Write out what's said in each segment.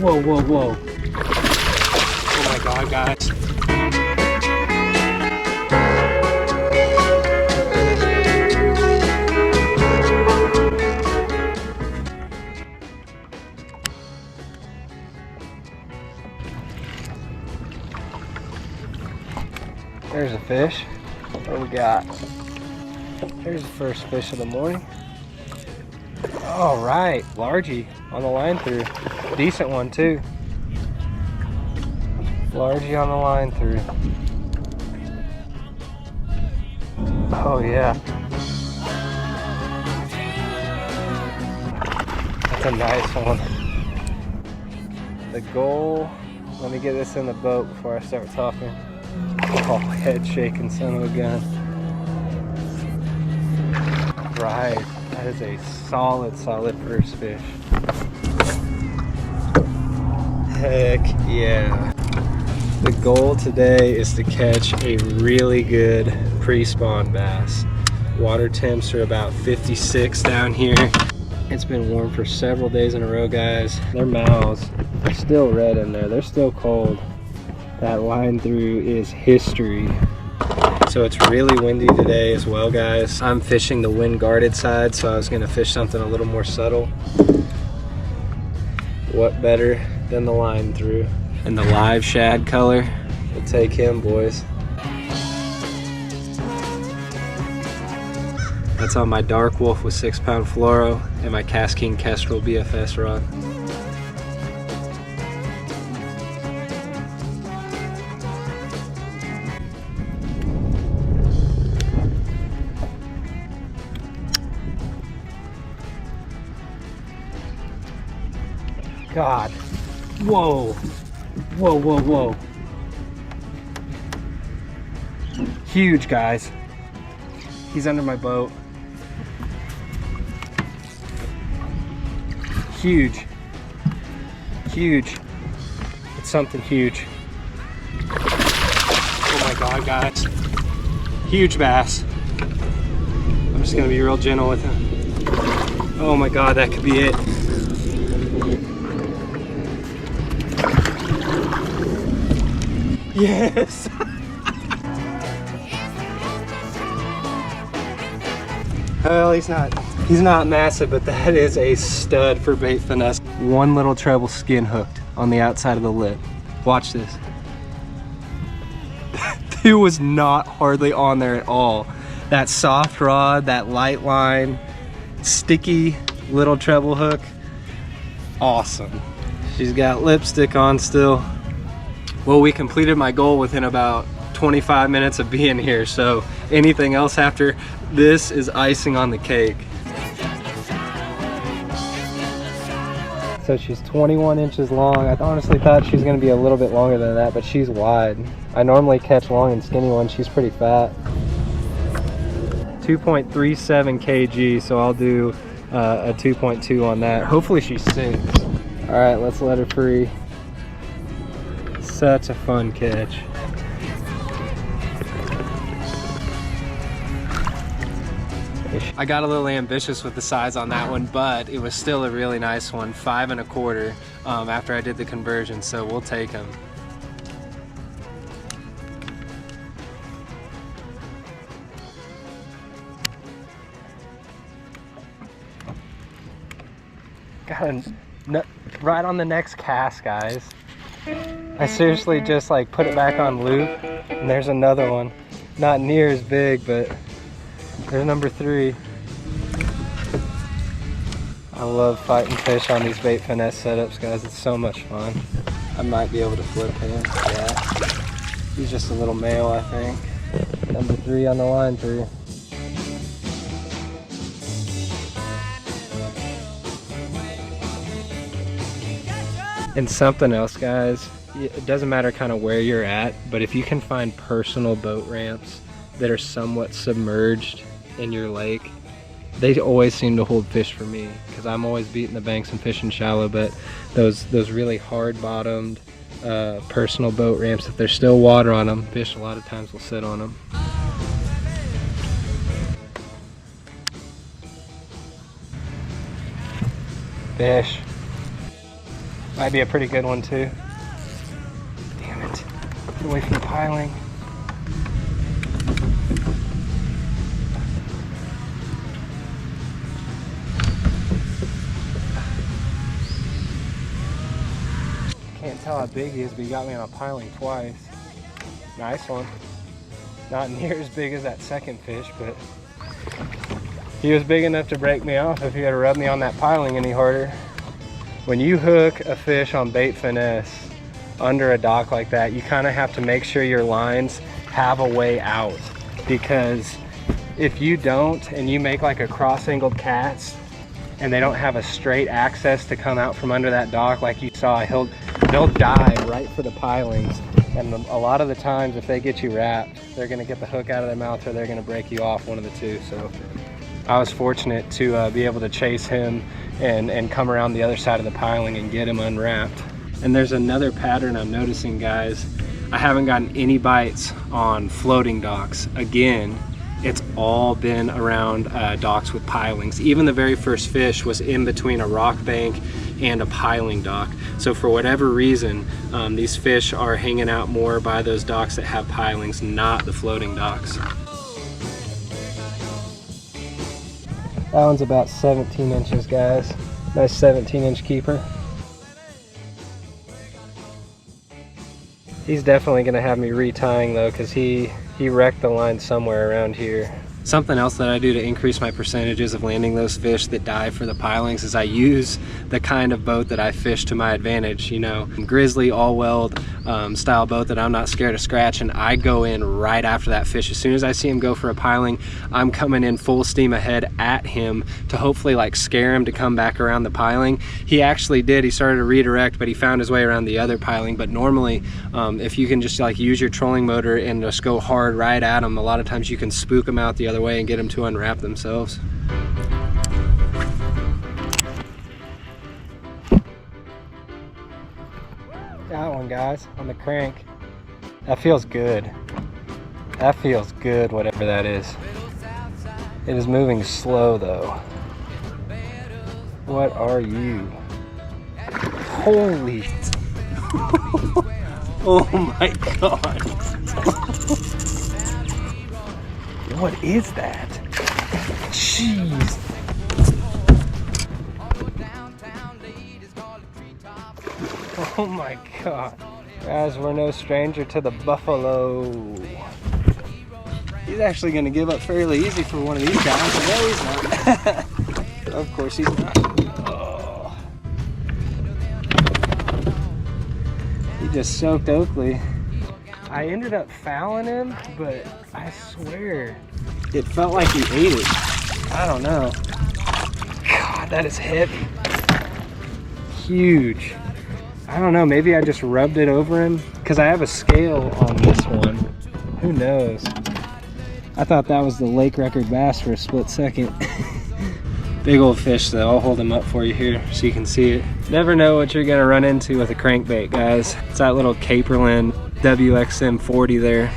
Whoa, whoa, whoa. Oh my God, guys. There's a fish. What do we got? There's the first fish of the morning. All right, largie on the line through. Decent one too. Largie on the line through. Oh yeah. That's a nice one. The goal, let me get this in the boat before I start talking. Oh, head shaking son of a gun. Right, that is a solid first fish. Heck yeah. The goal today is to catch a really good pre-spawn bass. Water temps are about 56 down here. It's been warm for several days in a row, guys. Their mouths are still red in there. They're still cold. That line through is history. So it's really windy today as well, guys. I'm fishing the wind guarded side, so I was gonna fish something a little more subtle. What better than the line through? And the live shad color, we'll take him, boys. That's on my Dark Wolf with 6-pound fluoro and my Cast King Kestrel BFS rod. God. Whoa. Whoa, whoa, whoa. Huge, guys. He's under my boat. Huge. Huge. It's something huge. Oh my God, guys. Huge bass. I'm just gonna be real gentle with him. Oh my God, that could be it. Yes! Well, he's not massive, but that is a stud for bait finesse. One little treble skin hooked on the outside of the lip. Watch this. It was not hardly on there at all. That soft rod, that light line, sticky little treble hook. Awesome. She's got lipstick on still. Well, we completed my goal within about 25 minutes of being here, so anything else after this is icing on the cake. So she's 21 inches long. I honestly thought she was going to be a little bit longer than that, but she's wide. I normally catch long and skinny ones. She's pretty fat. 2.37 kg, so I'll do a 2.2 on that. Hopefully she sinks. All right, let's let her free. Such a fun catch. I got a little ambitious with the size on that one, but it was still a really nice one, 5 1/4 after I did the conversion, so we'll take them. Got right on the next cast, guys. I seriously just like put it back on loop, and there's another one. Not near as big, but there's number 3. I love fighting fish on these bait finesse setups, guys. It's so much fun. I might be able to flip him. Yeah. He's just a little male, I think. Number 3 on the line through. And something else, guys, it doesn't matter kind of where you're at, but if you can find personal boat ramps that are somewhat submerged in your lake, they always seem to hold fish for me, because I'm always beating the banks and fishing shallow. But those really hard bottomed personal boat ramps, if there's still water on them, fish a lot of times will sit on them. Fish. Might be a pretty good one too. Damn it. Get away from the piling. Can't tell how big he is, but he got me on a piling twice. Nice one. Not near as big as that second fish, but he was big enough to break me off if he had rubbed me on that piling any harder. When you hook a fish on bait finesse under a dock like that, you kind of have to make sure your lines have a way out, because if you don't and you make like a cross-angled cast and they don't have a straight access to come out from under that dock like you saw, they'll dive right for the pilings. And a lot of the times if they get you wrapped, they're gonna get the hook out of their mouth or they're gonna break you off, one of the two. So I was fortunate to be able to chase him and come around the other side of the piling and get him unwrapped. And there's another pattern I'm noticing, guys. I haven't gotten any bites on floating docks. Again, it's all been around docks with pilings. Even the very first fish was in between a rock bank and a piling dock. So for whatever reason, these fish are hanging out more by those docks that have pilings, not the floating docks. That one's about 17 inches, guys. Nice 17-inch keeper. He's definitely gonna have me retying though, because he wrecked the line somewhere around here. Something else that I do to increase my percentages of landing those fish that dive for the pilings is I use the kind of boat that I fish to my advantage. You know, grizzly, all-weld style boat that I'm not scared of scratch, and I go in right after that fish. As soon as I see him go for a piling, I'm coming in full steam ahead at him to hopefully like scare him to come back around the piling. He actually did. He started to redirect, but he found his way around the other piling. But normally, if you can just like use your trolling motor and just go hard right at him, a lot of times you can spook them out the other way and get them to unwrap themselves. Got one, guys, on the crank. That feels good. That feels good, whatever that is. It is moving slow though. What are you? Holy. Oh my God. What is that? Jeez. Oh my God. Guys, we're no stranger to the buffalo. He's actually gonna give up fairly easy for one of these guys. No, he's not. Of course he's not. Oh. He just soaked Oakley. I ended up fouling him, but I swear it felt like he ate it. I don't know. God, that is heavy. Huge. I don't know, maybe I just rubbed it over him because I have a scale on this one. Who knows? I thought that was the lake record bass for a split second. Big old fish though. I'll hold him up for you here so you can see it. Never know what you're gonna run into with a crankbait, guys. It's that little Caperlan WXM 40 there.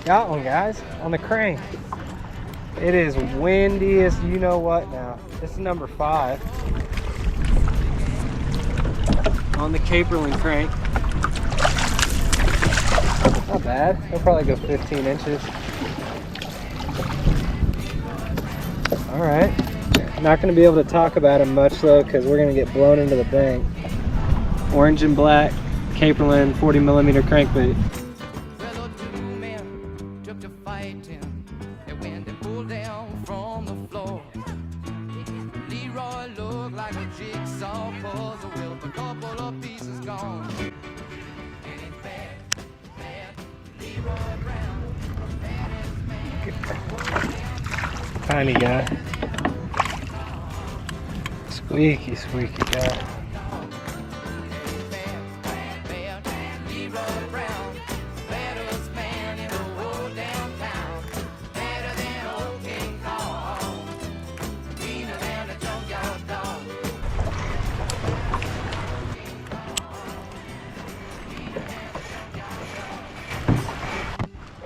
Got one, guys, on the crank. It is windy as you know what now. This is number 5 on the Caperlan crank. Not bad. He'll probably go 15 inches. All right. Not going to be able to talk about him much though, because we're going to get blown into the bank. Orange and black Caperlan 40mm crankbait. Tiny guy. Squeaky, squeaky guy.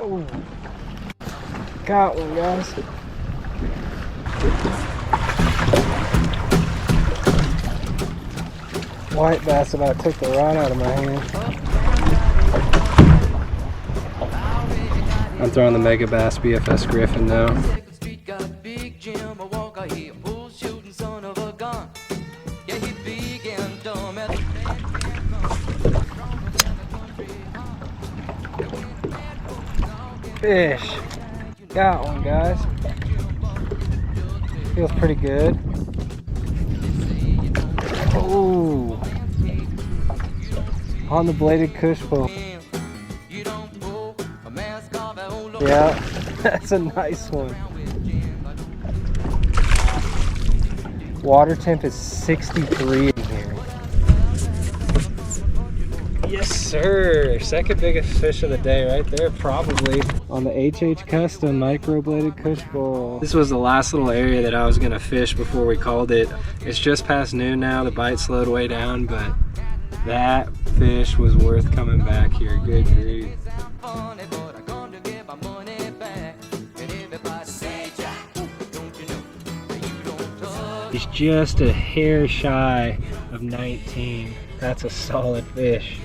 Oh, got one, guys. White bass about took the rod out of my hand. I'm throwing the Mega Bass BFS Griffin now. Fish. Got one, guys. Feels pretty good. Oh, on the bladed Kooshball. Yeah, that's a nice one. Water temp is 63 in here. Yes, sir. Second biggest fish of the day right there, probably. On the HH Custom micro-bladed Kooshball. This was the last little area that I was gonna fish before we called it. It's just past noon now, the bite slowed way down, but that fish was worth coming back here. Good grief. He's just a hair shy of 19. That's a solid fish.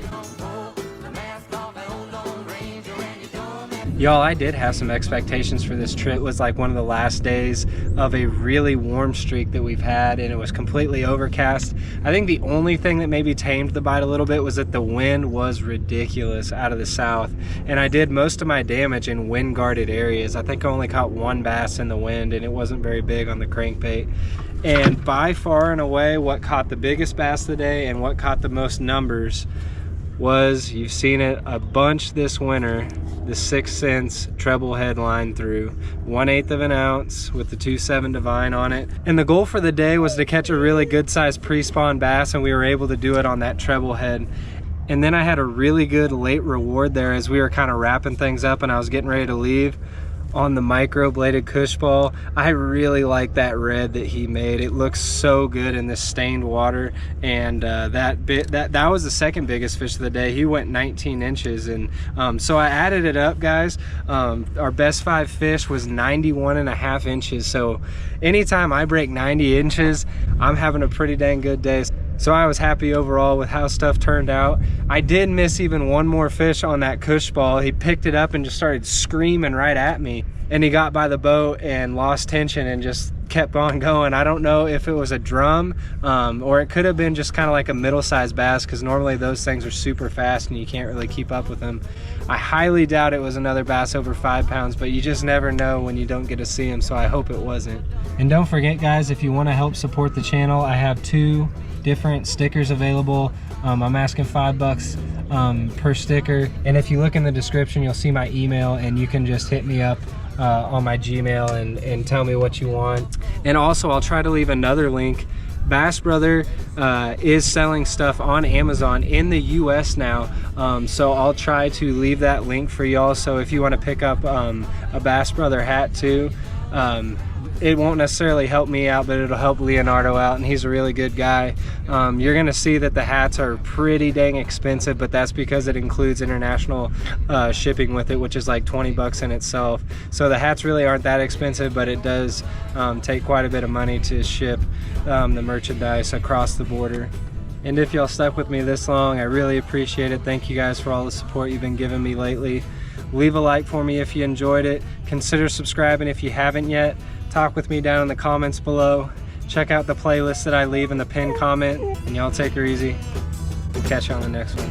Y'all, I did have some expectations for this trip. It was like one of the last days of a really warm streak that we've had, and it was completely overcast. I think the only thing that maybe tamed the bite a little bit was that the wind was ridiculous out of the south, and I did most of my damage in wind guarded areas. I think I only caught one bass in the wind, and it wasn't very big on the crankbait. And by far and away, what caught the biggest bass of the day and what caught the most numbers was, you've seen it a bunch this winter, the 6 cents treble headline through 1/8 of an ounce with the 2.7 Divine on it. And the goal for the day was to catch a really good sized pre-spawn bass, and we were able to do it on that treble head. And then I had a really good late reward there as we were kind of wrapping things up and I was getting ready to leave. On the micro bladed Kooshball, I really like that red that he made. It looks so good in this stained water, and that was the second biggest fish of the day. He went 19 inches, and so I added it up, guys. Our best 5 fish was 91.5 inches. So anytime I break 90 inches, I'm having a pretty dang good day. So I was happy overall with how stuff turned out. I did miss even one more fish on that Kooshball. He picked it up and just started screaming right at me. And he got by the boat and lost tension and just kept on going. I don't know if it was a drum or it could have been just kind of like a middle-sized bass, because normally those things are super fast and you can't really keep up with them. I highly doubt it was another bass over 5 pounds, but you just never know when you don't get to see him, so I hope it wasn't. And don't forget, guys, if you want to help support the channel, I have 2 different stickers available. I'm asking $5 per sticker, and if you look in the description, you'll see my email, and you can just hit me up on my Gmail and tell me what you want. And also, I'll try to leave another link. Bass Brother is selling stuff on Amazon in the US now, so I'll try to leave that link for y'all. So if you want to pick up a Bass Brother hat too, it won't necessarily help me out, but it'll help Leonardo out, and he's a really good guy. You're gonna see that the hats are pretty dang expensive, but that's because it includes international shipping with it, which is like 20 bucks in itself. So the hats really aren't that expensive, but it does take quite a bit of money to ship the merchandise across the border. And if y'all stuck with me this long, I really appreciate it. Thank you guys for all the support you've been giving me lately. Leave a like for me if you enjoyed it. Consider subscribing if you haven't yet. Talk with me down in the comments below. Check out the playlist that I leave in the pinned comment, and y'all take her easy. We'll catch you on the next one.